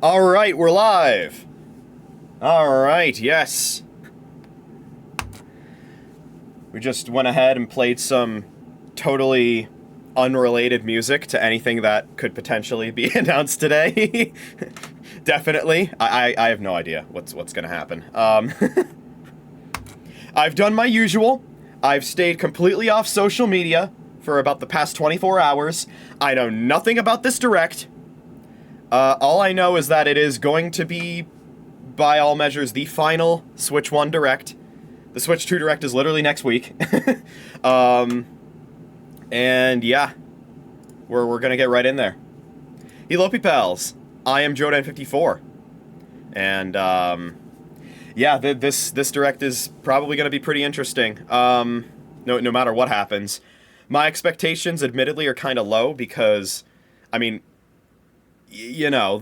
Alright, we're live! Alright, yes. We just went ahead and played some totally unrelated music to anything that could potentially be announced today. Definitely. I have no idea what's gonna happen. I've done my usual. I've stayed completely off social media for about the past 24 hours. I know nothing about this Direct. All I know is that it is going to be, by all measures, the final Switch 1 Direct. The Switch 2 Direct is literally next week. And yeah, we're gonna get right in there. Hello, pals. I am JoeDan54. And, yeah, this Direct is probably gonna be pretty interesting. No matter what happens. My expectations, admittedly, are kind of low because, I mean, you know,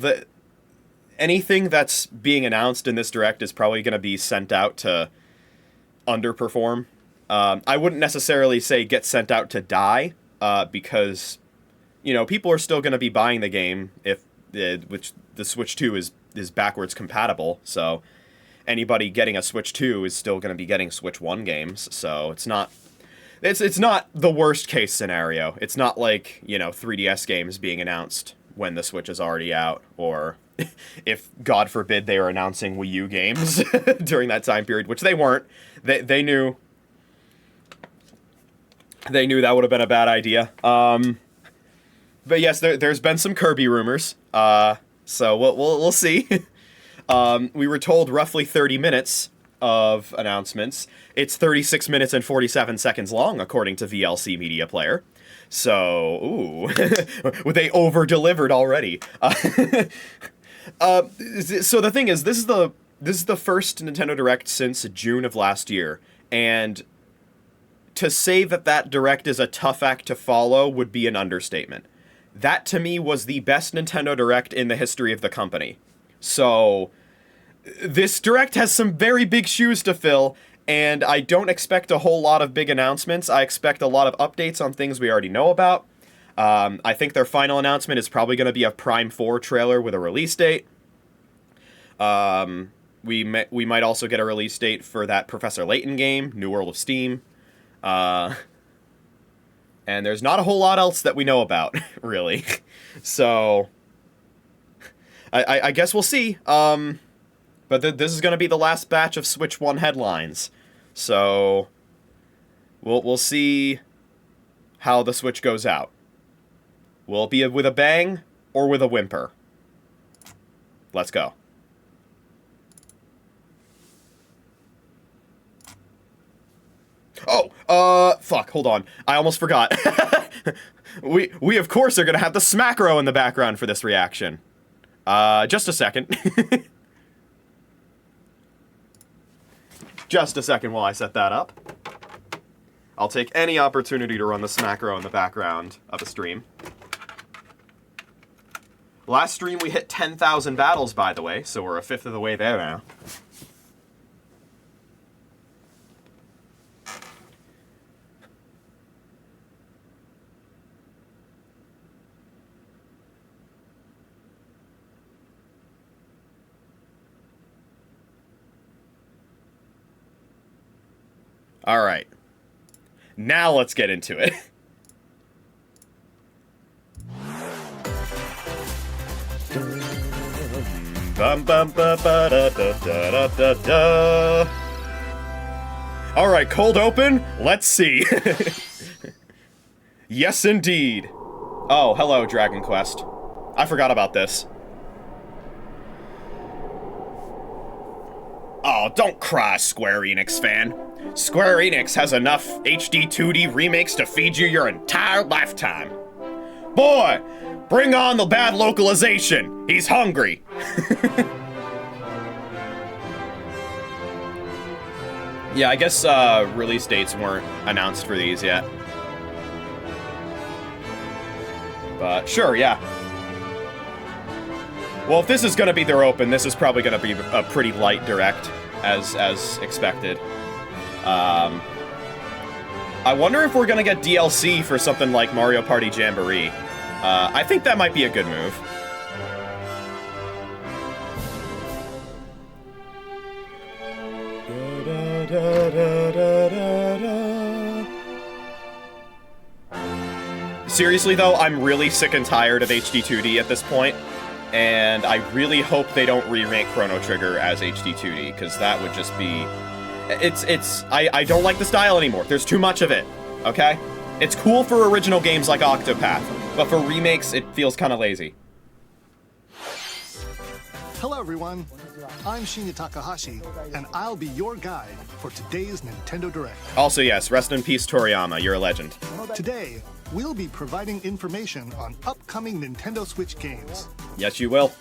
anything that's being announced in this Direct is probably going to be sent out to underperform. I wouldn't necessarily say get sent out to die, because, you know, people are still going to be buying the game which the Switch 2 is backwards compatible, so anybody getting a Switch 2 is still going to be getting Switch 1 games, so it's not the worst case scenario. It's not like, you know, 3DS games being announced when the Switch is already out, or if, God forbid, they are announcing Wii U games during that time period, which they weren't. They knew that would have been a bad idea. But yes, there's been some Kirby rumors, so we'll see. We were told roughly 30 minutes of announcements. It's 36 minutes and 47 seconds long, according to VLC Media Player. So, ooh, they over-delivered already. So the thing is, this is the first Nintendo Direct since June of last year, and to say that Direct is a tough act to follow would be an understatement. That, to me, was the best Nintendo Direct in the history of the company. So, this Direct has some very big shoes to fill, and I don't expect a whole lot of big announcements. I expect a lot of updates on things we already know about. I think their final announcement is probably going to be a Prime 4 trailer with a release date. We might also get a release date for that Professor Layton game, New World of Steam. And there's not a whole lot else that we know about, really. So, I guess we'll see. But this is going to be the last batch of Switch 1 headlines. So, we'll see how the Switch goes out. Will it be with a bang or with a whimper? Let's go. Oh, fuck, hold on. I almost forgot. we of course are going to have the Smackro in the background for this reaction. Just a second. Just a second while I set that up. I'll take any opportunity to run the Smackro in the background of a stream. Last stream we hit 10,000 battles, by the way, so we're a fifth of the way there now. Alright. Now let's get into it. Alright, cold open? Let's see. Yes, indeed. Oh, hello, Dragon Quest. I forgot about this. Oh, don't cry, Square Enix fan. Square Enix has enough HD 2D remakes to feed you your entire lifetime. Boy, bring on the bad localization. He's hungry. Yeah, I guess release dates weren't announced for these yet. But sure, yeah. Well, if this is going to be their open, this is probably going to be a pretty light Direct, as expected. I wonder if we're going to get DLC for something like Mario Party Jamboree. I think that might be a good move. Seriously though, I'm really sick and tired of HD 2D at this point, and I really hope they don't remake Chrono Trigger as HD 2D, because that would just be... I don't like the style anymore. There's too much of it, okay? It's cool for original games like Octopath, but for remakes, it feels kind of lazy. Hello everyone, I'm Shinya Takahashi, and I'll be your guide for today's Nintendo Direct. Also yes, rest in peace Toriyama, you're a legend. Today, we'll be providing information on upcoming Nintendo Switch games. Yes, you will.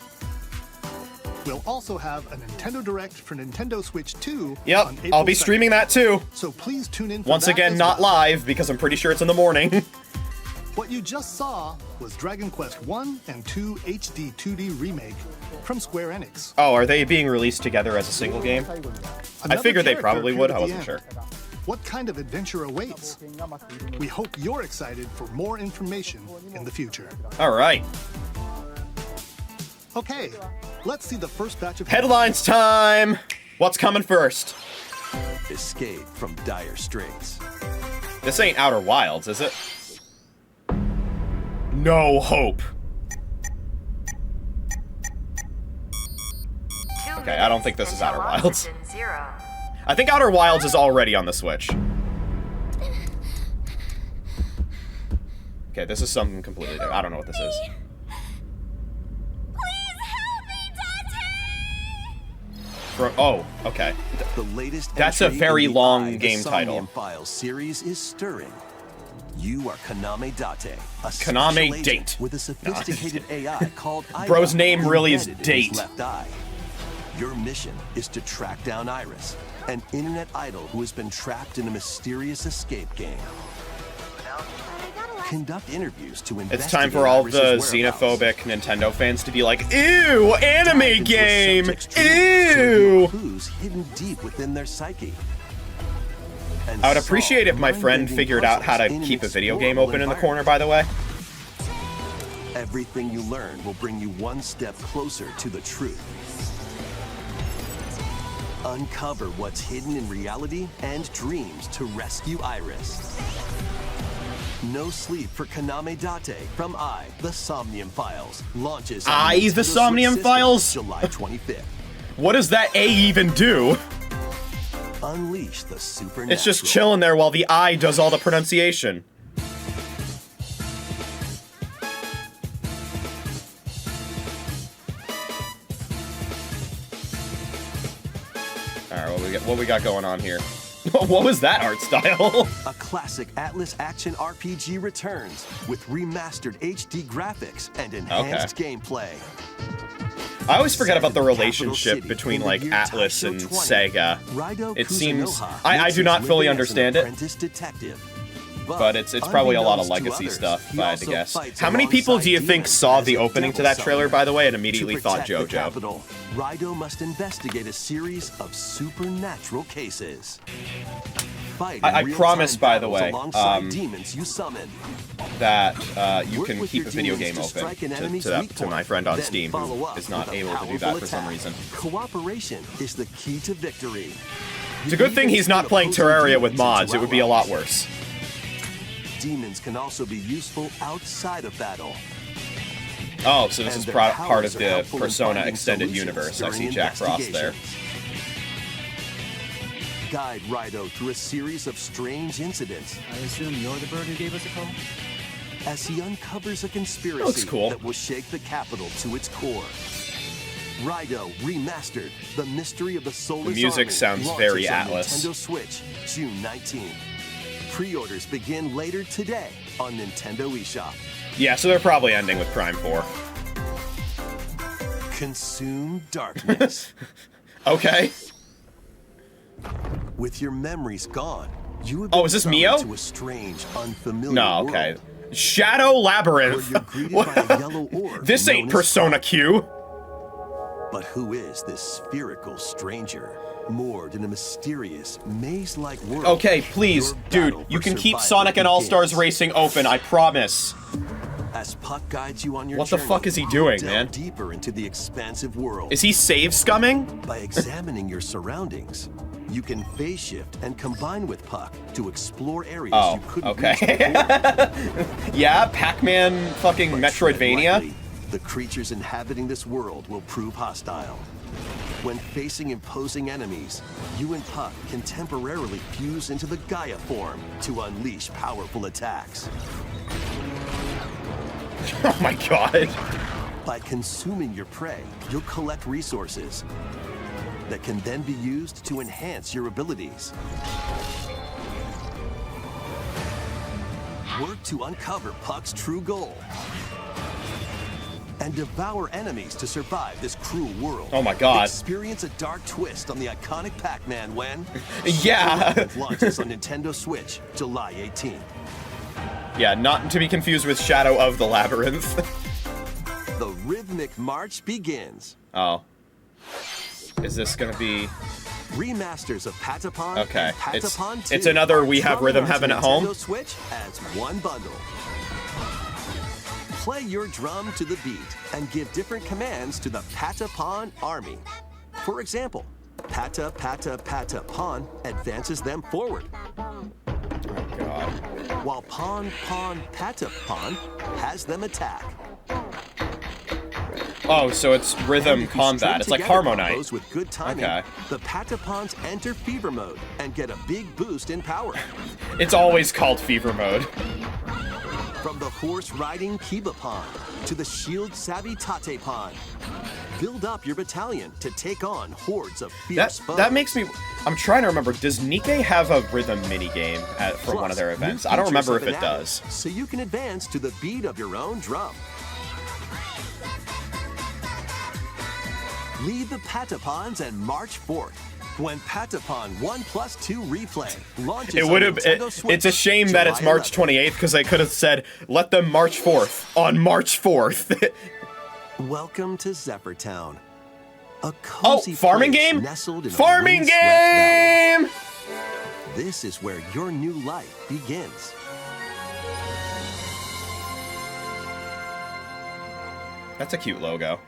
We'll also have a Nintendo Direct for Nintendo Switch 2 Yep, on April I'll be 2nd. streaming that too. So please tune in for Once that again, as not well. live, because I'm pretty sure it's in the morning. What you just saw was Dragon Quest 1 and 2 HD 2D remake from Square Enix. Oh, are they being released together as a single game? I Another figured they character probably would, I appeared at wasn't the sure. end. What kind of adventure awaits? We hope you're excited for more information in the future. Alright. Okay, let's see the first batch of Headlines time! What's coming first? Escape from dire straits. This ain't Outer Wilds, is it? No hope. Okay, I don't think this is Outer Wilds. I think Outer Wilds is already on the Switch. Okay, this is something completely different. I don't know what this is. Oh, okay. The latest That's a entry very in the long Eye, the game title. Somnium Files series is stirring. You are Kaname Date, a Kaname special agent Date. with a sophisticated AI called Iris. Bro's name really is embedded in his Date. Left eye. Your mission is to track down Iris, an internet idol who has been trapped in a mysterious escape game. Conduct interviews to investigate It's time for all the Iris's whereabouts. xenophobic Nintendo fans to be like, ew, anime Dive into a game, subject's truth to reveal ew. clues hidden deep within their psyche. And I would appreciate if my solve friend mind-bending figured out how to puzzles in an keep a video game explorable open in the corner, environment. by the way. Everything you learn will bring you one step closer to the truth. Uncover what's hidden in reality and dreams to rescue Iris. No Sleep for Kaname Date from I, The Somnium Files. Launches on I, The Nintendo Switch Somnium System Files? July 25th. What does that A even do? Unleash the supernatural. It's just chilling there while the I does all the pronunciation. Alright, what we got going on here? What was that art style? A classic Atlas action RPG returns with remastered HD graphics and enhanced gameplay. I always forget about the Set in capital relationship city between, in the like, year Atlas Taisho and 20, Sega. Raido It seems... Kuzunoha I makes do his not fully living as an understand it, apprentice detective. but it's probably a lot of unbeknownst to legacy others, stuff, he if I had to also guess. fights How many people do you alongside think demons saw as the a opening to devil that trailer, by the way, and immediately To thought protect the JoJo? capital, Raido must investigate a series of supernatural cases. Fight I in real-time promise, by the battles way, alongside demons you summon. That you Work can with keep your a video teams game to open strike an enemy's weak to my point, friend on then Steam follow who up is not with a able to do powerful that for some attack. reason. Cooperation is the key to victory. It's a good thing he's not playing Terraria with mods, it would be a lot worse. Demons can also be useful outside of battle. Oh, so this and is their part powers of are the helpful in Persona finding Extended solutions Universe. I during see Jack Frost there. investigations. Guide Raido through a series of strange incidents I assume you're the bird who gave us a call? as he uncovers a conspiracy Looks cool. that will shake the capital to its core. Raido Remastered: The Mystery of the Soulless The music Army sounds launches very on Atlas. Nintendo Switch, June 19th. Pre-orders begin later today on Nintendo eShop. Yeah, so they're probably ending with Prime 4. Consume darkness. Okay. With your memories gone, you have Oh, been is this summoned Mio? to a strange, unfamiliar No, world okay. Shadow where Labyrinth. you're greeted by a yellow orb This known ain't as Persona fire. Q. But who is this spherical stranger, moored in a mysterious, maze-like world? Okay, please, Your dude, battle you for can keep survival Sonic and All-Stars begins. Racing open, I promise. As Puck guides you on your What the journey, fuck is he doing, delve man? deeper into the expansive world. Is he save scumming? By examining your surroundings, you can phase shift and combine with Puck to explore areas Oh, you couldn't okay. reach before. Yeah, Pac-Man fucking But tread Metroidvania. lightly, the creatures inhabiting this world will prove hostile. When facing imposing enemies, you and Puck can temporarily fuse into the Gaia form to unleash powerful attacks. Oh my god. By consuming your prey, you'll collect resources that can then be used to enhance your abilities. Work to uncover Puck's true goal and devour enemies to survive this cruel world. Oh my god. Experience a dark twist on the iconic Pac-Man when Yeah. launches on Nintendo Switch July 18th. Yeah, not to be confused with Shadow of the Labyrinth. The rhythmic march begins. Oh. Is this gonna be... Remasters of Patapon Okay, and Patapon 2 it's another We Have coming Rhythm onto Heaven at Nintendo home. Switch as one bundle. Play your drum to the beat and give different commands to the Patapon army. For example, Pata Pata Pata Pawn advances them forward, Oh god. while Pawn Pawn Pata Pawn has them attack. Oh, so it's And rhythm if you combat. string It's like together Harmonite. combos with good timing, Okay. the Patapons enter fever mode and get a big boost in power. It's always called Fever Mode. From the horse-riding Kiba Pawn to the shield-savvy Tate Pawn, build up your battalion to take on hordes of fierce foes. That makes me... I'm trying to remember, does Nikke have a rhythm minigame for one of their Plus, new events? I don't features remember have if been it added, does. So you can advance to the beat of your own drum. Lead the Patapons and march forth. When Patapon 1+2 Replay launches It would have... on Nintendo Switch, It's a shame that it's July March 11th. 28th, because they could have said, let them march forth on March 4th. Welcome to Zephyrtown. A Oh, cozy farming place game? nestled in a Farming windswept valley. game! This is where your new life begins. That's a cute logo.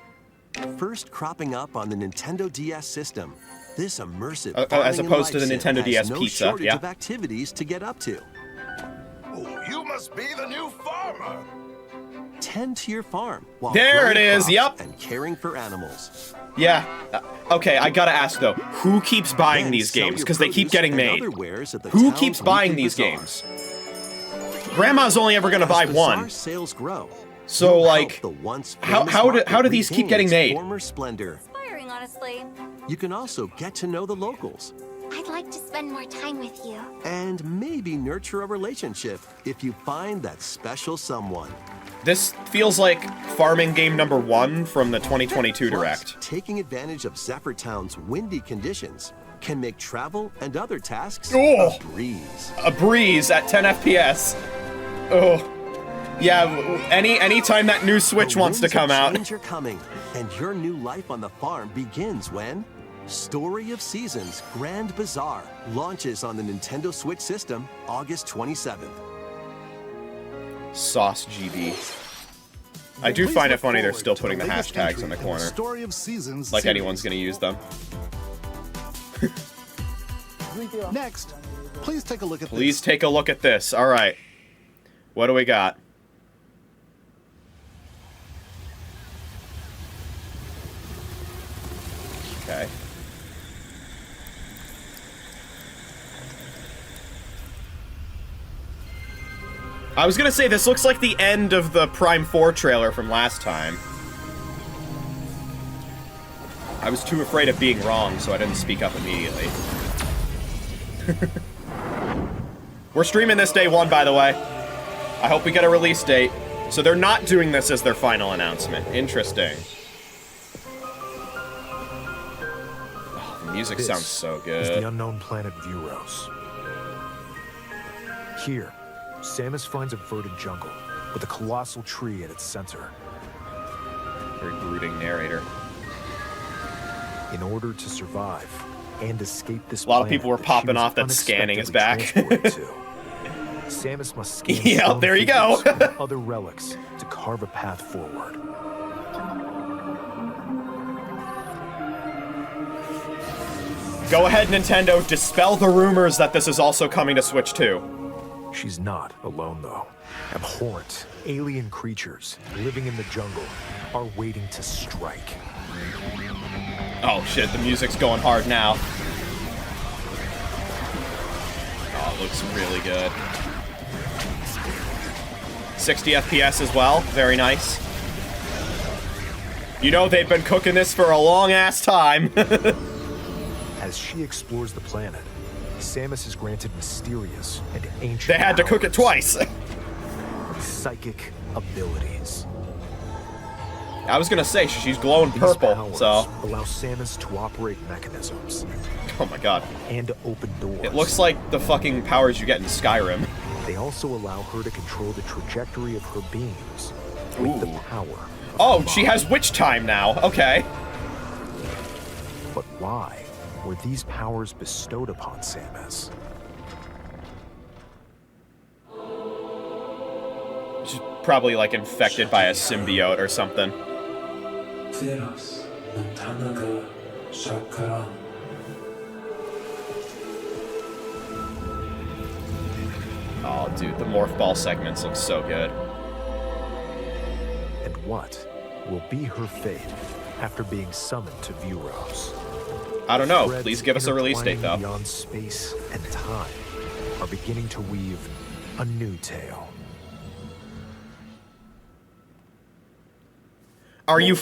First cropping up on the Nintendo DS system, this immersive As farming and opposed to the life sim Nintendo DS has no Pizza, shortage yeah. of activities to get up to. Oh, you must be the new farmer. Tend to your farm while There growing it is, crops yep. and caring for animals. Yeah. Okay, I gotta ask though, who keeps buying Then these sell games? your Because they keep produce getting and made. other wares at the Who town's keeps buying weekly these bazaar. games? Grandma's only ever gonna As buy bazaar one. sales grow, So, you'll like, help the once how famous do market these keep regain getting its made? Former splendor. Inspiring, honestly. You can also get to know the locals I'd like to spend more time with you. and maybe nurture a relationship if you find that special someone. This feels like farming game number 1 from the 2022 Plus, Direct. taking advantage of Zephyrtown's windy conditions can make travel and other tasks Oh. a breeze. A breeze at 10 FPS. Oh. Yeah, anytime that new Switch The wants to winds of come out. change are coming, and your new life on the farm begins when Story of Seasons Grand Bazaar launches on the Nintendo Switch system August 27th. Sauce GB. I do Please find it look funny they're forward still to putting the latest hashtags entry in the in corner. Story of Seasons Like series. anyone's gonna use them. Next, please take a look at Please this. take a look at this. Alright. What do we got? Okay. I was gonna say, this looks like the end of the Prime 4 trailer from last time. I was too afraid of being wrong, so I didn't speak up immediately. We're streaming this day 1, by the way. I hope we get a release date. So they're not doing this as their final announcement. Interesting. Oh, the music This sounds so is good. the unknown planet Vuros. Here, Samus finds a verdant jungle with a colossal tree at its center. Very brooding narrator. In order to survive and escape this A lot of planet people were that she popping was off that scanning is back. unexpectedly transported to, Samus must scan Yeah, stone there you go. figures and other relics to carve a path forward. Go ahead, Nintendo, dispel the rumors that this is also coming to Switch 2. She's not alone, though. Abhorrent, alien creatures living in the jungle are waiting to strike. Oh shit, the music's going hard now. Oh, it looks really good. 60 FPS as well, very nice. You know they've been cooking this for a long-ass time. As she explores the planet, Samus is granted mysterious and ancient They had to cook it powers. twice. Psychic abilities. I was gonna say, she's glowing These purple, powers so... allow Samus to operate mechanisms Oh my god. and open doors. It looks like the fucking powers you get in Skyrim. They also allow her to control the trajectory of her beams with the power. Oh, she has witch time now, okay. But why were these powers bestowed upon Samus? She's probably like infected by a symbiote or something. Oh, dude, the morph ball segments look so good. And what will be her fate after being summoned to Vuros? I don't know. Threads Please give us a release date, though. intertwining beyond space and time are beginning to weave a new tale. Are you...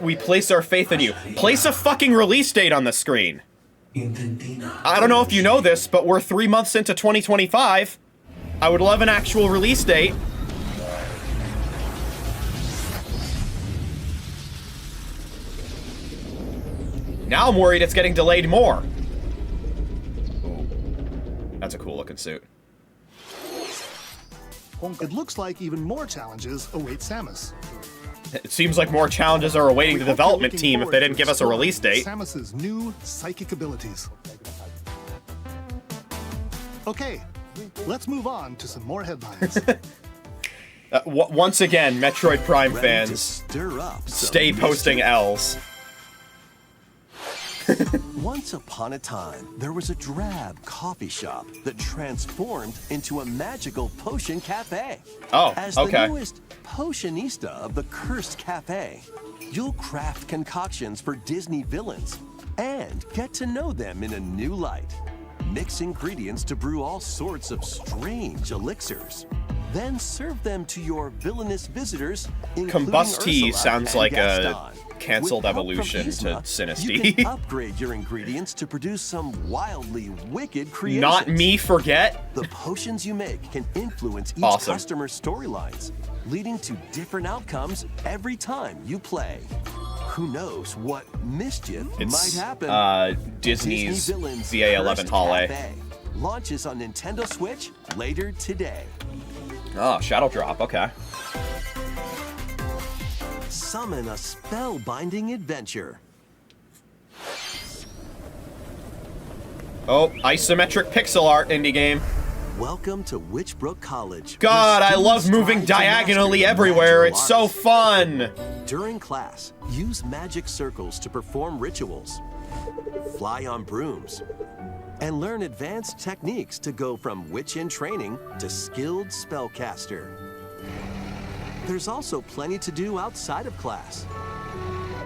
We place our faith in you. Place a fucking release date on the screen. I don't know if you know this, but we're 3 months into 2025. I would love an actual release date. Now I'm worried it's getting delayed more. Ooh. That's a cool looking suit. It looks like even more challenges await Samus. It seems like more challenges are awaiting We the hope you're development looking team if forward they to didn't give us a exploring release date. Samus's new psychic abilities. Okay, let's move on to some more headlines. Once again, Metroid Prime Ready to fans, stir up some stay posting mischief. L's. Once upon a time, there was a drab coffee shop that transformed into a magical potion cafe. Oh, As okay. the newest potionista of the Cursed Cafe, you'll craft concoctions for Disney villains and get to know them in a new light. Mix ingredients to brew all sorts of strange elixirs. Then serve them to your villainous visitors, including Combust Tea Ursula sounds and like Gaston. a canceled With help from evolution to Yzma, Sinisty. You can upgrade your ingredients to produce some wildly wicked creations. Not me forget. The potions you make can influence each Awesome. customer's storylines, leading to different outcomes every time you play. Who knows what mischief It's might happen? Disney's Disney Villains VA11 Cursed Holiday. Cafe launches on Nintendo Switch later today. Oh, Shadow Drop, okay. Summon a spellbinding adventure. Oh, isometric pixel art indie game. Welcome to Witchbrook College. God, where I love students moving strive to diagonally master everywhere. magical It's so arts. fun. During class, use magic circles to perform rituals, fly on brooms, and learn advanced techniques to go from witch in training to skilled spellcaster. There's also plenty to do outside of class.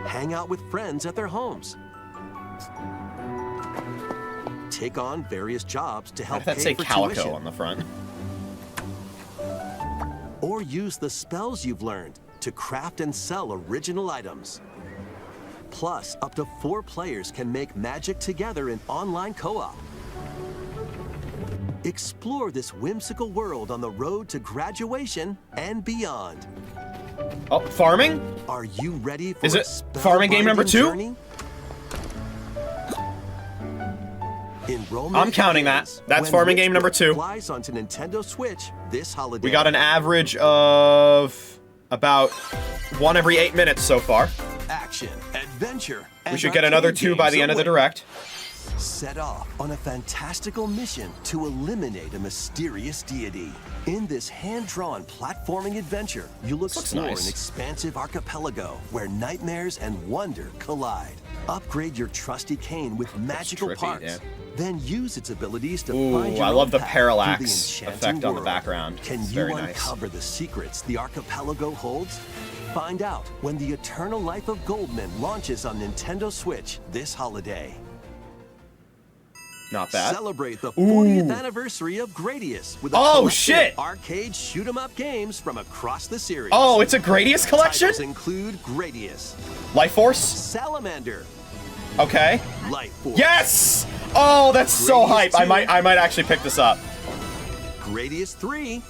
Hang out with friends at their homes. Take on various jobs to Why help did that pay say for Calico tuition. on the front? Or use the spells you've learned to craft and sell original items. Plus, up to 4 players can make magic together in online co-op. Explore this whimsical world on the road to graduation and beyond. Oh, farming? Are you ready for Is a it farming game number spellbinding 2? journey? Enrollment I'm counting that. begins That's when farming game number Witchbrook 2. Flies onto Nintendo Switch this holiday. We got an average of about 1 every 8 minutes so far. Action, adventure, We and should get another arcade 2 by the games end of the await. direct. Set off on a fantastical mission to eliminate a mysterious deity. In this hand-drawn platforming adventure, you'll explore nice. an expansive archipelago where nightmares and wonder collide. Upgrade your trusty cane with magical trippy, parts. yeah. Then use its abilities to Ooh, find your I own love the path parallax through the enchanting effect on the world. background. Can It's you very nice. uncover the secrets the archipelago holds? Find out when the Eternal Life of Goldman launches on Nintendo Switch this holiday. Not bad. Celebrate the 40th anniversary of Gradius with a Oh, collection shit! of arcade shoot-'em-up games from across the series. Oh, it's a Gradius collection? Titles include Gradius, Life Force? Salamander, Okay. Light Force, Yes! Oh, that's so Gradius hype. 2. I might actually pick this up. Gradius 3,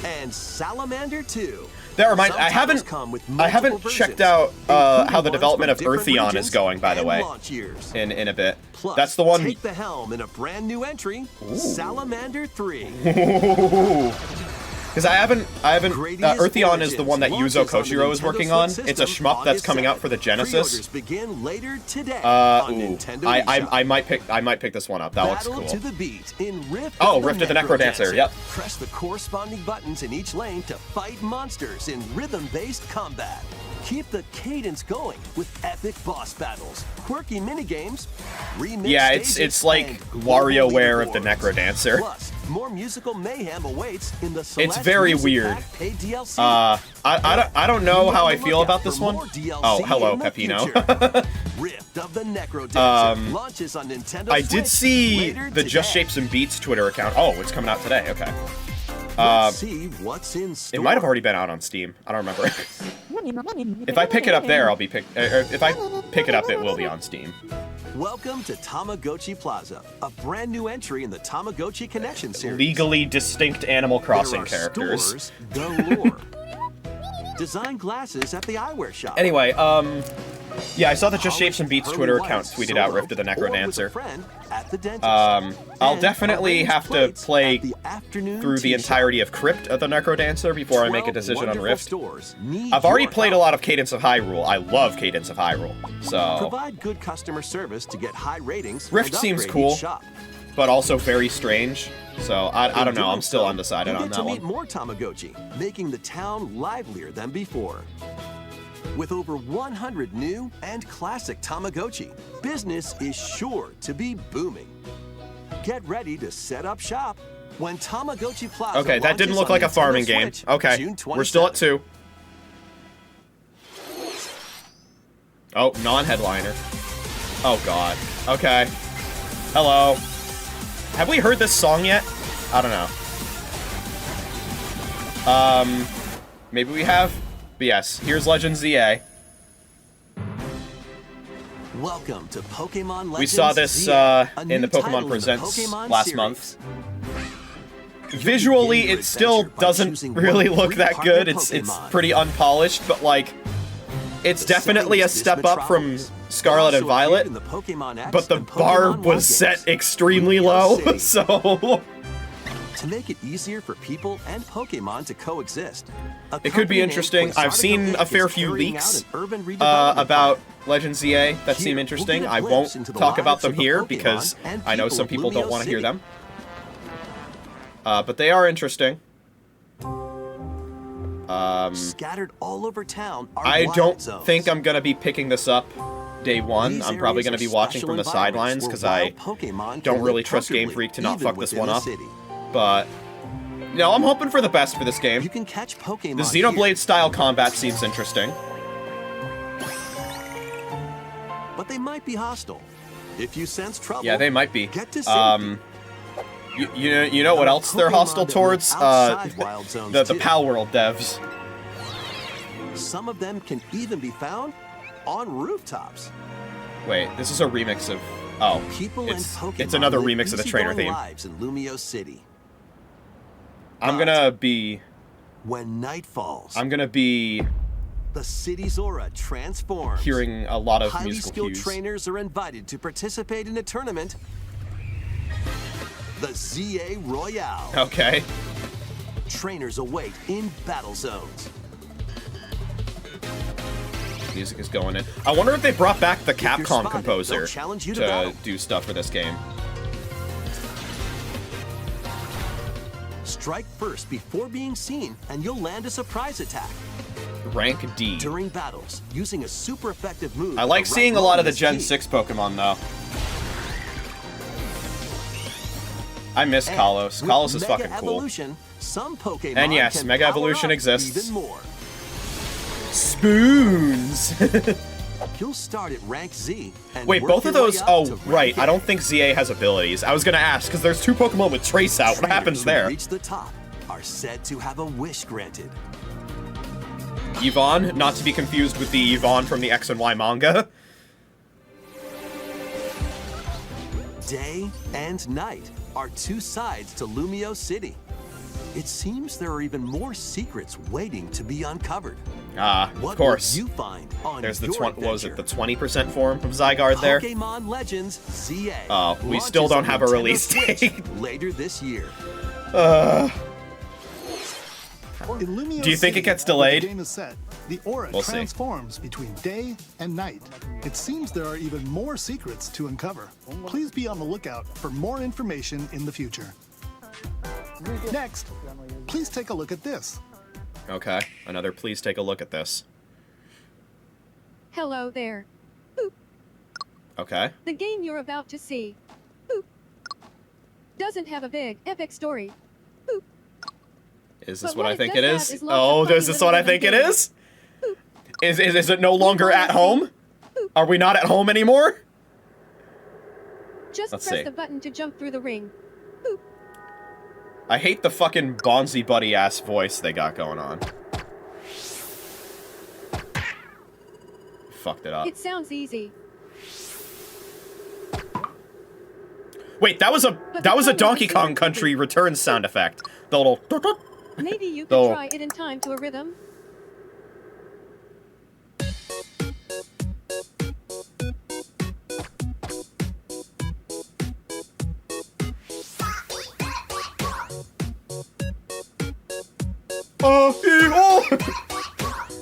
and Salamander 2. That reminds Some I titles haven't come with I haven't multiple checked versions, out including how the ones development from of different Eartheon is regions going, by the and way. launch years. In a bit. Plus, That's the one. take the helm in a brand new entry, Salamander 3. Because I haven't Gradius Eartheon is the Origins one that launches Yuzo on the Koshiro is Nintendo working Switch on. system It's a shmup that's August coming out 7th. for the Genesis. Pre-orders begin later today on Nintendo eShop. I might pick this one up. That looks Battle cool. to the beat in Rift Oh, of the Rift of the Necrodancer, yep. Press the corresponding buttons in each lane to fight monsters in rhythm-based combat. Keep the cadence going with epic boss battles, quirky minigames, remix Yeah, stages, it's like and global WarioWare of the leaderboards. Necrodancer. Plus, more musical mayhem awaits in the It's select very music weird. pack paid DLC. I don't know how I feel about this one. More DLC Oh, hello, in the Peppino. future. Rift of the Necrodancer launches on Nintendo I Switch did see later the Just today. Shapes and Beats Twitter account. Oh, it's coming out today. Okay. Let's see what's in store. It might have already been out on Steam. I don't remember. If I pick it up there, I'll be pick. If I pick it up, it will be on Steam. Welcome to Tamagotchi Plaza, a brand new entry in the Tamagotchi Connection series. Legally distinct Animal Crossing there are characters. Stores galore. Design glasses at the eyewear shop. Anyway, yeah, I saw the Just Shapes and Beats Pearly Twitter whites account tweeted out solo Rift of the or with a Necrodancer. friend at the dentist. I'll And definitely arrange have to plates play at the afternoon through the tea entirety shop. of Crypt of the Necrodancer before I make a 12 decision on wonderful Rift. stores need I've already your played a help. lot of Cadence of Hyrule. I love Cadence of Hyrule. So, Provide good customer service to get high ratings. Rift and seems upgrade cool. each shop. but also very strange. So I don't In know. doing I'm still so, undecided you on get that to meet one. more Tamagotchi, making the town livelier than before. With over 100 new and classic Tamagotchi, business is sure to be booming. Get ready to set up shop when Tamagotchi Plaza Okay, that didn't launches look on like a Nintendo farming game. Switch Okay, June we're still at 27th. 2. Oh, non-headliner. Oh god. Okay. Hello. Have we heard this song yet? I don't know. Maybe we have? But yes, here's Legend ZA. Welcome to Pokemon Legends We saw this ZA, a in new the title Pokemon in Presents Pokemon last series. month. Visually, begin your it still adventure by doesn't choosing really one look free that partner good. It's Pokemon. pretty unpolished, but like, it's definitely a Settings step up from Metropolis Scarlet and also appeared Violet, in the Pokemon X but the and Pokemon bar One was set games. extremely Lugia low, City. so To make it easier for people and Pokemon to coexist, a it could be company named interesting. I've Quixotic seen Inc. a fair is few carrying leaks out an urban redevelopment about project. Legend ZA that seem Here, interesting. we'll get a I glimpse won't into the talk about lives them of the here Pokemon because and I know some of people don't Lumio want to hear City. them. But they are interesting. Scattered all over town are I wild don't zones. think I'm going to be picking this up day one. These I'm probably areas going to are be watching special from the environments sidelines where because I wild Pokemon don't can really live trust Game comfortably, Freak to not even fuck this within one the up. city. But, no, I'm hoping for the best for this game. You can catch Pokemon The here, Xenoblade style combat seems interesting. but they might be hostile. If you sense trouble, Yeah, they might be. get to safety. You know what There are else they're Pokemon hostile that live towards? outside wild zones, the too. Pal World devs. Some of them can even be found on rooftops. Wait, this is a remix of... Oh, People and Pokemon it's another live remix of the trainer easygoing theme. lives in Lumio City. I'm But gonna be... when night falls, I'm gonna be the city's aura transforms. hearing a lot of Highly musical skilled cues. trainers are invited to participate in a tournament, the ZA Royale. Okay. Trainers await in battle zones. Music is going in. I wonder if they brought back the you're Capcom spotted, composer they'll challenge you to to battle. do stuff for this game. Strike first before being seen, and you'll land a surprise attack. Rank D. During battles, using a super effective move. I like the right seeing a lot of the moment is Gen key. 6 Pokemon, though. I miss And Kalos. with Kalos is Mega fucking cool. Evolution, some Pokemon And yes, can Mega power Evolution up exists. Even more. Spoons! You'll start at rank Z. And Wait, work both of your way those... up Oh, to rank right. I A. don't think ZA has abilities. I was gonna ask, because there's 2 Pokemon with Trace out. What Trainers happens who there? reach the top are said to have a wish granted. Yvonne, not to be confused with the Yvonne from the X and Y manga. Day and night are 2 sides to Lumio City. It seems there are even more secrets waiting to be uncovered. Of What course. will you find on There's the your what was it, adventure? the 20% form of Zygarde there? Pokemon Legends ZA. Oh, we launches still don't on have a Nintendo release Switch date. later this year. In Lumio Do you think City, it gets where delayed? The game is set. The aura We'll see. transforms between day and night. It seems there are even more secrets to uncover. Please be on the lookout for more information in the future. Next, please take a look at this. Okay, another please take a look at this. Hello there. Okay. The game you're about to see doesn't have a big, epic story. Is this But what I what it think does it have is? is lots of Oh, funny is this little what I rhythm think it games. is? Is it no longer at home? Are we not at home anymore? Just Let's press see. the button to jump through the ring. I hate the fucking Bonzi Buddy ass voice they got going on. Fucked it up. It sounds easy. Wait, that was a Donkey Kong Country Returns sound effect. The little. Maybe you Oh. could try it in time to a rhythm.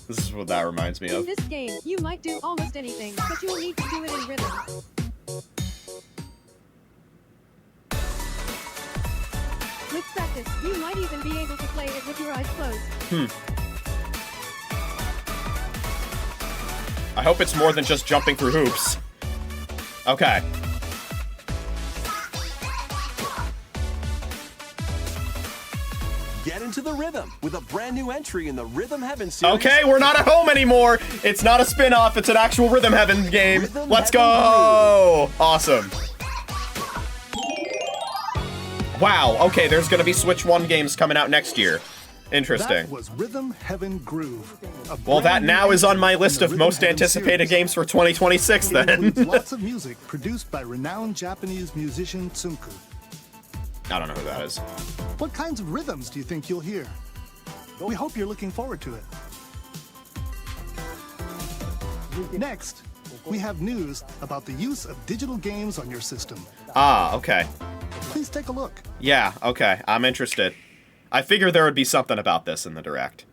This is what that reminds me In of. this game, you might do almost anything, but you'll need to do it in rhythm. With practice, you might even be able to play it with your eyes closed. I hope it's more than just jumping through hoops. Okay. Get into the rhythm with a brand new entry in the Rhythm Heaven series. Okay, we're not at home anymore. It's not a spin-off, it's an actual Rhythm Heaven game. Rhythm Let's Heaven go! Awesome. Wow, okay, there's gonna be Switch 1 games coming out next year. Interesting. That was Rhythm Heaven Groove. a Well, that brand new now is on my entry in list the of Rhythm most Heaven anticipated series. games for 2026 It then. includes lots of music produced by renowned Japanese musician Tsunku. I don't know who that is. What kinds of rhythms do you think you'll hear? We hope you're looking forward to it. Next, we have news about the use of digital games on your system. Ah, okay. Please take a look. Yeah, okay, I'm interested. I figured there would be something about this in the Direct.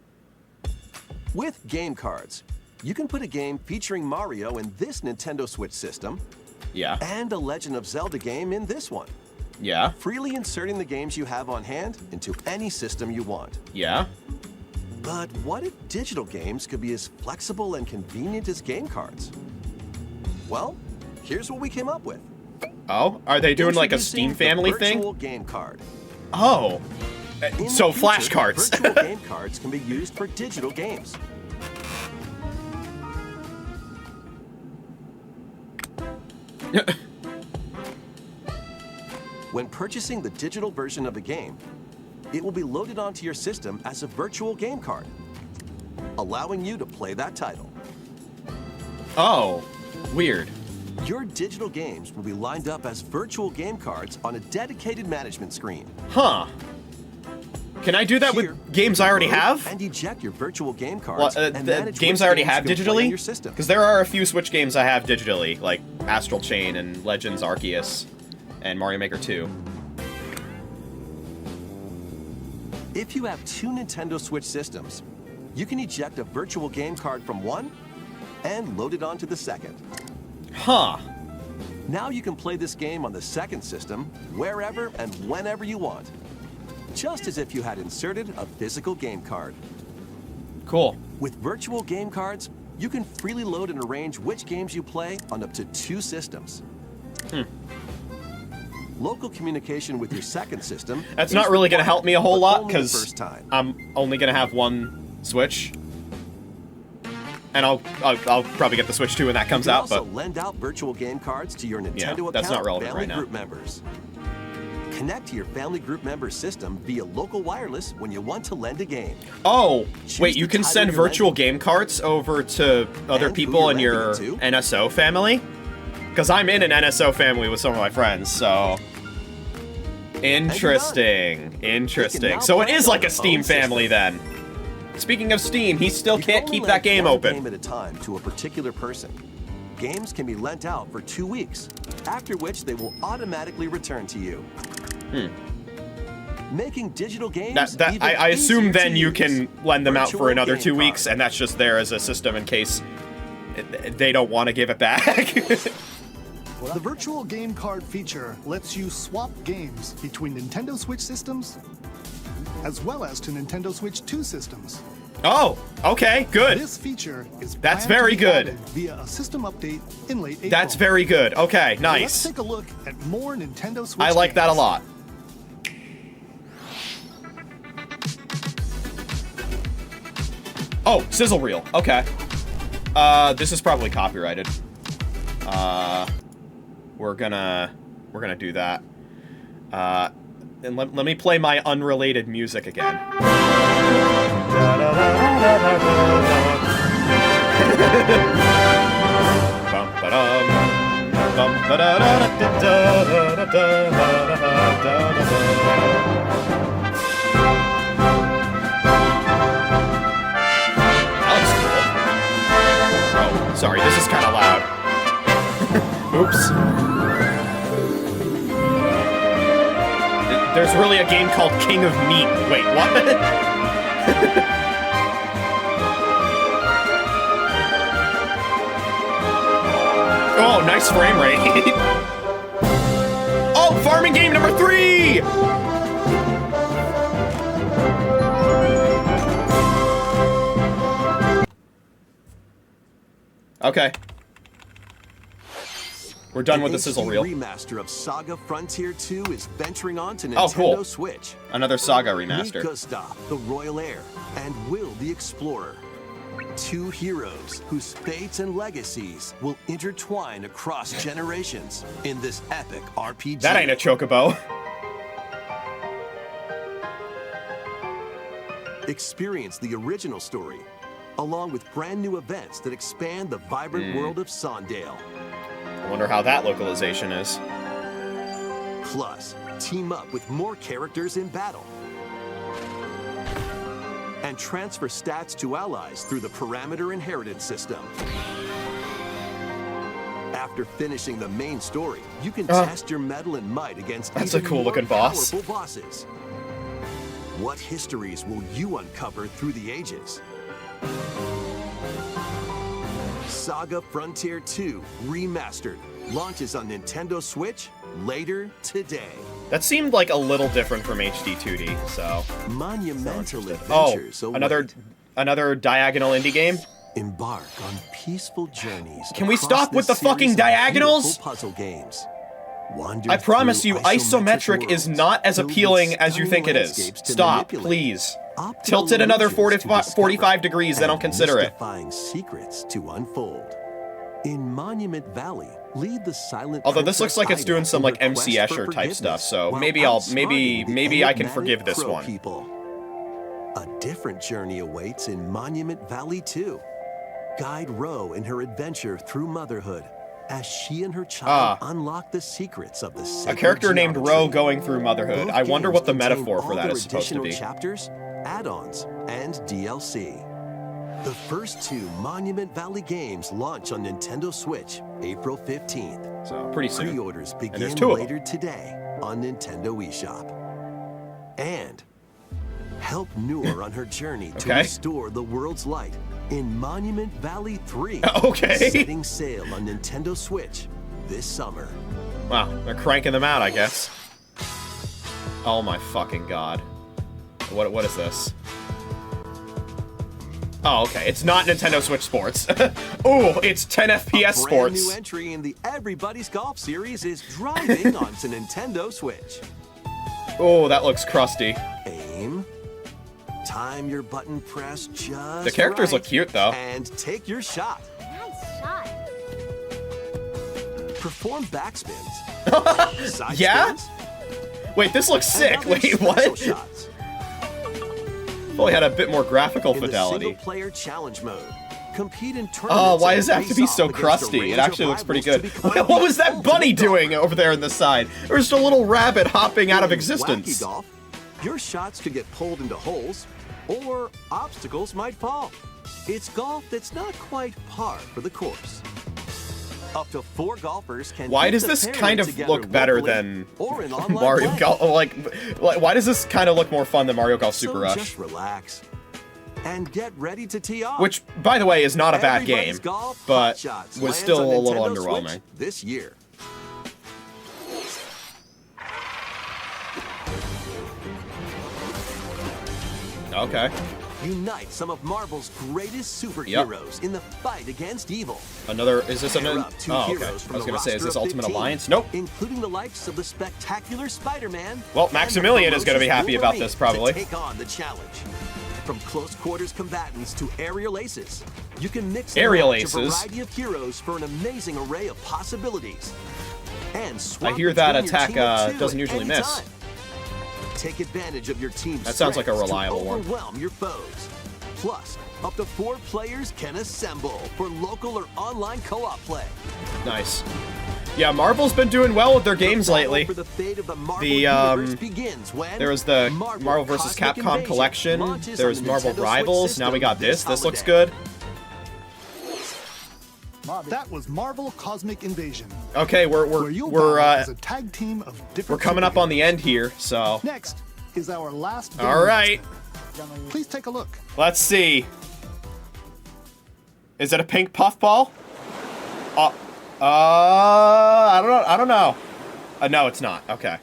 With game cards, you can put a game featuring Mario in this Nintendo Switch system Yeah. and a Legend of Zelda game in this one. Yeah. Freely inserting the games you have on hand into any system you want. Yeah. But what if digital games could be as flexible and convenient as game cards? Well, here's what we came up with. Oh, are they doing like a Introducing Steam the family virtual thing? game card. Oh. In So the flash future, cards. Virtual game cards can be used for digital games. When purchasing the digital version of a game, it will be loaded onto your system as a virtual game card, allowing you to play that title. Oh. Weird. Your digital games will be lined up as virtual game cards on a dedicated management screen. Huh. Can I do that Here, with games I already load have? And eject your virtual game Well, cards and the manage games which I already games have you can play on digitally? your system. Because there are a few Switch games I have digitally, like Astral Chain and Legends Arceus and Mario Maker 2. If you have two Nintendo Switch systems, you can eject a virtual game card from one and load it onto the second. Huh. Now you can play this game on the second system wherever and whenever you want. Just as if you had inserted a physical game card. Cool. With virtual game cards, you can freely load and arrange which games you play on up to 2 systems. Local communication with your second system. That's not really going to help me a whole lot, only the because first time. I'm only going to have one Switch. And I'll probably get the Switch 2 when that comes You can out, also but lend out virtual game cards to your Nintendo account that's not relevant family right now. group members. Connect to your family group member system via local wireless when you want to lend a game. Oh, wait, you the can title send you're virtual lending. game cards over to other And who people you're in your lending it to. NSO family? Because I'm in an NSO family with some of my friends, so... Interesting. Interesting. So it is like a Steam family then. Speaking of Steam, he still You can can't only keep lend that game one open. game at a time to a particular person. Games can be lent out for 2 weeks, after which they will automatically return to you. Making digital games even I assume easier then to you use. can lend them out for Virtual another game 2 weeks, card. and that's just there as a system in case they don't want to give it back. The virtual game card feature lets you swap games between Nintendo Switch systems, as well as to Nintendo Switch 2 systems. Oh, okay, good. This feature is That's planned to very be good. added via a system update in late April. That's very good. Okay, Let's nice. take a look at more Nintendo Switch I like that a games. lot. Oh, sizzle reel. Okay. This is probably copyrighted. We're gonna do that. And let me play my unrelated music again. Oh, sorry, this is kind of loud. Oops. There's really a game called King of Meat. Wait, what? Oh, nice frame rate. Oh, farming game number 3! Okay. We're done with the sizzle HD reel. Remaster of Saga Frontier 2 is venturing on to Nintendo Oh, cool. Switch. Another Saga Meet remaster. Gustav, the Royal Heir, and Will the Explorer. 2 heroes whose fates and legacies will intertwine across generations in this epic RPG. That ain't a chocobo. Experience the original story, along with brand new events that expand the vibrant world of Sondale. I wonder how that localization is. Plus, team up with more characters in battle. And transfer stats to allies through the parameter inheritance system. After finishing the main story, you can test your mettle and might against That's a even cool more looking boss. powerful bosses. What histories will you uncover through the ages? Saga Frontier 2 Remastered launches on Nintendo Switch later today. That seemed like a little different from HD 2D, so... Monumental Oh, adventures await. another diagonal indie game? Embark on peaceful journeys. Can we across stop with the this series fucking of diagonals? beautiful puzzle games. Wander I promise through you, isometric is worlds not as filled with appealing as you stunning think it is. landscapes to Stop, manipulate. please. Optimal Tilt it another illusions to 45 discover, degrees, then and I'll consider it. mystifying secrets to unfold. In Monument Valley, lead the silent Although this looks Princess like it's doing Ida some in like her MC quest for Escher type stuff, forgiveness, so while maybe outsmarting the maybe I can enigmatic forgive this Crow one. People. A different journey awaits in Monument Valley 2. Guide Ro in her adventure through motherhood as she and her child unlock the secrets of the A sacred character named geometry. Ro going through motherhood. Both I wonder games what the contain metaphor for all that their is supposed to additional be. chapters, add-ons, and DLC. The first 2 Monument Valley games launch on Nintendo Switch April 15th. So, pretty soon. Pre-orders there's begin 2 of them. later today on Nintendo eShop. And help Noor on her journey to Okay. restore the world's light in Monument Valley 3. Okay. Setting sail on Nintendo Switch this summer. Wow, they're cranking them out, I guess. Oh my fucking god. What is this? Oh, okay. It's not Nintendo Switch Sports. Ooh, it's 10 FPS A brand Sports. new entry in the Everybody's Golf series is driving onto Nintendo Switch. Oh, that looks crusty. Aim. Time your button press just The characters right, look cute, though. And take your shot. Nice shot. Perform backspins. Side Yeah? spins, Wait, this looks and sick. other Wait, special what? shots. Probably had a bit more graphical In the fidelity. single-player challenge mode, compete in tournaments. Oh, why does it and have to be face so off against a crusty? range It of actually looks pretty rivals good. to become What was the that bunny ultimate doing golfer. over there in the side? There's just a little rabbit hopping out of In existence. Wacky golf, your shots could get pulled into holes, or obstacles might fall. It's golf that's not quite par for the course. Up to 4 golfers can. Why keep does the this pairing kind of together look better locally than or in online Mario play. Golf? Like, why does this kind of look more fun than Mario Golf Super So Rush? just relax and get ready to tee off. Which, by the way, is not a bad Everybody's game, Golf but Hot Shots was lands still on a little Nintendo underwhelming. Switch this year. Okay. Unite some of Marvel's greatest superheroes in the fight against evil. Another, is this Pair another? up 2 Oh, okay. heroes I from was the gonna say, is roster this of Ultimate 15, Alliance? Nope. Including the likes of the spectacular Spider-Man. Well, and the Maximilian is gonna be ferocious happy about Wolverine this, probably. To take on the challenge. From close quarters combatants to aerial aces, you can mix and Aerial match aces? a variety of heroes for an amazing array of possibilities. And swap I hear that between your attack team of 2 doesn't at usually any miss. time. Take advantage of your team's That sounds like a strengths reliable to one. overwhelm your foes. Plus, up to 4 players can assemble for local or online co-op play. Nice. Yeah, Marvel's been doing well with their games The battle lately. for the fate of the Marvel The, Universe begins when There was the Marvel vs. Cosmic Capcom Invasion collection. launches There was on the Marvel Nintendo Switch Rivals. Now we system got this. This looks holiday. good. That was Marvel Cosmic Invasion, Okay, where you'll battle as a tag team of different. we're coming up on the superheroes. end here, so. Next is our last. game All right, announcement. Please take a look. let's see. Is it a pink puffball? I don't know. I don't know. No, it's not. Okay.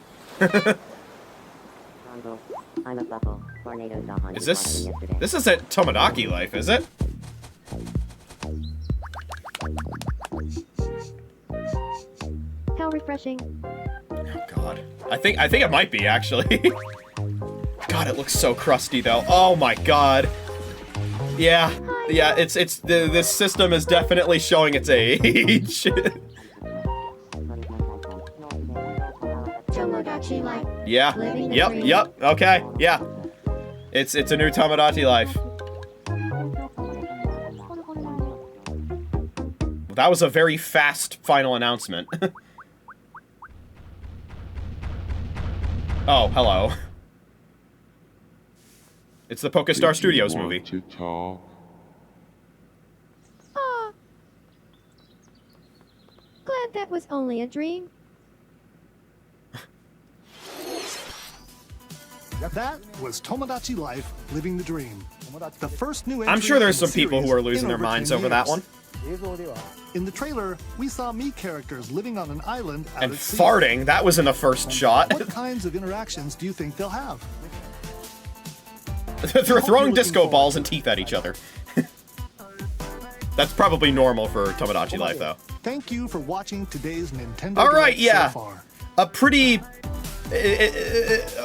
Is this? This isn't Tomodachi Life, is it? How refreshing. Oh God. I think it might be actually. God, it looks so crusty though. Oh my God. Yeah. Yeah. This system is definitely showing its age. Tomodachi Life. Yeah. Living the Yep. dream. Yep. Okay. Yeah. It's a new Tomodachi Life. That was a very fast final announcement. Oh, hello. It's the PokeStar Studios movie. To talk. Ah. Glad that was only a dream. That was Tomodachi Life, Living the Dream. The first new. I'm entry sure there's in the some people who series are losing in their over minds 10 over that years. one. In the trailer, we saw Mii characters living on an island out And at sea. farting, that was in the first shot. What kinds of interactions do you think they'll have? They're throwing looking disco forward balls to and teeth at each other. That's probably normal for Tomodachi Life, though. Thank you for watching today's Nintendo All right, Direct yeah. so far. A pretty...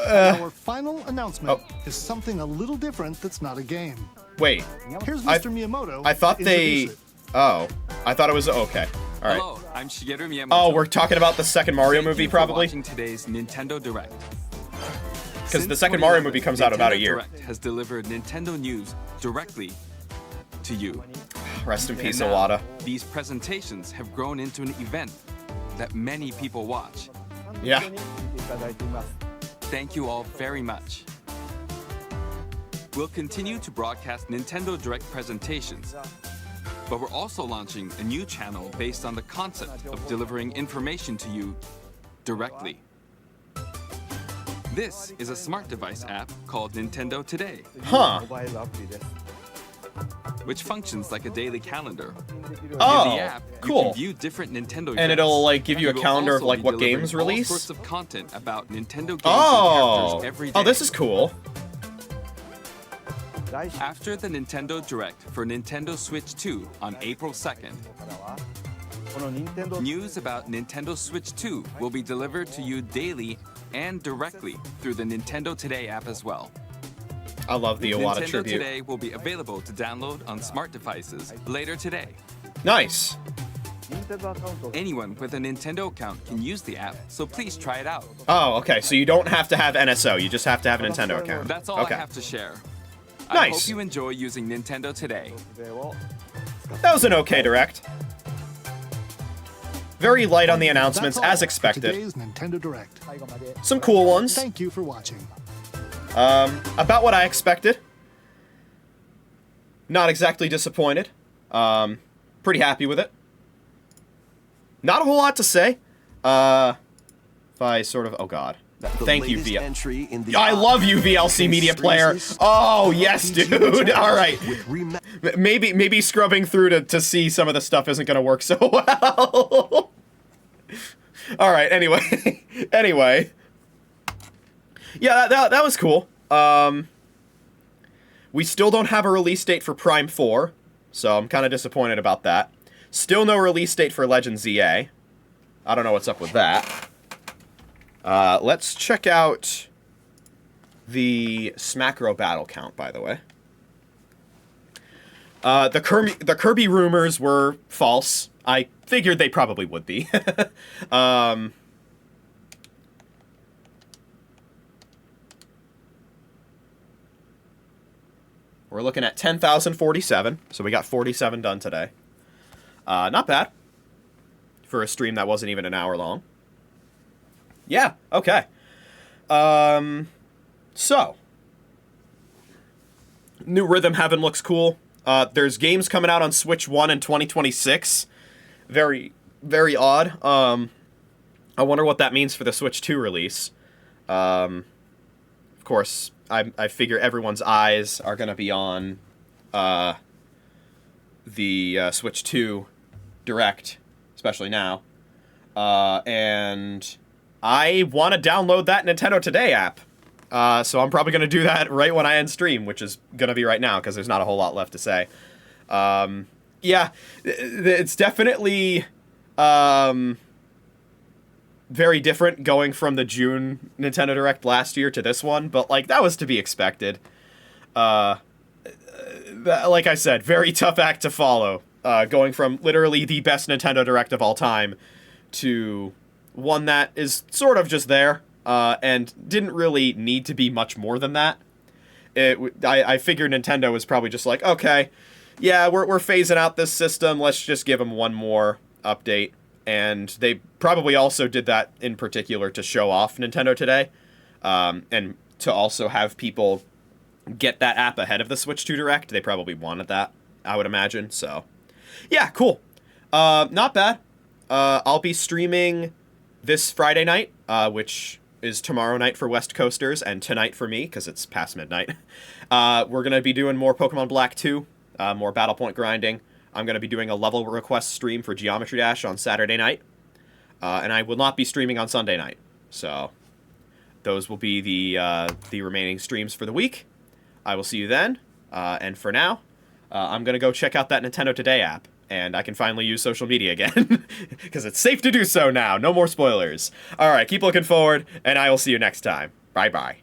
Our final announcement Oh. is something a little different that's not a game. Wait. Here's I- Mr. Miyamoto. I thought to they... introduce it. Oh. I thought it was... Okay. All right. Hello, I'm Shigeru Miyamoto. Oh, we're talking about the second Mario Thank movie, you for probably? watching today's Nintendo Direct. Because the Since second Mario 2011, movie comes out about a Nintendo year. Direct has delivered Nintendo news directly to you. Rest in peace, And now, Iwata. these presentations have grown into an event that many people watch. Yeah. Thank you all very much. We'll continue to broadcast Nintendo Direct presentations, but we're also launching a new channel based on the concept of delivering information to you directly. This is a smart device app called Nintendo Today. Huh. which functions like a daily calendar. Oh, In the app, you cool. can view different Nintendo events. And it'll like give you a It will calendar of also like be what delivering games all release. sorts of content about Nintendo games and Oh, characters every day. oh, this is cool. After the Nintendo Direct for Nintendo Switch 2 on April 2nd, news about Nintendo Switch 2 will be delivered to you daily and directly through the Nintendo Today app as well. I love the Iwata Nintendo tribute. Today will be available to download on smart devices later today. Nice. Anyone with a Nintendo account can use the app, so please try it out. Oh, okay. So you don't have to have NSO. You just have to have a Nintendo account. That's all Okay. I have to share. I Nice. hope you enjoy using Nintendo Today. That was an okay direct. Very light on the That's announcements, all as for expected. Today's Nintendo Direct. Some cool ones. Thank you for watching. About what I expected. Not exactly disappointed. Pretty happy with it. Not a whole lot to say. If I sort of... Oh, God. Thank you, latest VL. entry in the I love you, VLC Media Player. Oh, yes, dude. All right. Maybe scrubbing through to see some of the stuff isn't going to work so well. All right, anyway. Anyway. Yeah, that was cool. We still don't have a release date for Prime 4, so I'm kind of disappointed about that. Still no release date for Legend ZA. I don't know what's up with that. Let's check out the Smackro battle count, by the way. The Kirby rumors were false. I figured they probably would be. We're looking at 10,047, so we got 47 done today. Not bad for a stream that wasn't even an hour long. Yeah, okay. So, new Rhythm Heaven looks cool. There's games coming out on Switch 1 in 2026. Very, very odd. I wonder what that means for the Switch 2 release. Of course, I figure everyone's eyes are going to be on the Switch 2 Direct, especially now. And I want to download that Nintendo Today app. So I'm probably going to do that right when I end stream, which is going to be right now, because there's not a whole lot left to say. Yeah, it's definitely very different going from the June Nintendo Direct last year to this one, but, like, that was to be expected. Like I said, very tough act to follow, going from literally the best Nintendo Direct of all time to one that is sort of just there, and didn't really need to be much more than that. I figured Nintendo was probably just like, okay, yeah, we're phasing out this system, let's just give them one more update. And they probably also did that in particular to show off Nintendo Today, and to also have people get that app ahead of the Switch 2 Direct. They probably wanted that, I would imagine. So, yeah, cool. Not bad. I'll be streaming this Friday night, which is tomorrow night for West Coasters, and tonight for me, because it's past midnight. We're going to be doing more Pokemon Black 2, more Battle Point grinding. I'm going to be doing a level request stream for Geometry Dash on Saturday night. And I will not be streaming on Sunday night. So, those will be the remaining streams for the week. I will see you then. And for now, I'm going to go check out that Nintendo Today app. And I can finally use social media again. Because it's safe to do so now. No more spoilers. Alright, keep looking forward. And I will see you next time. Bye-bye.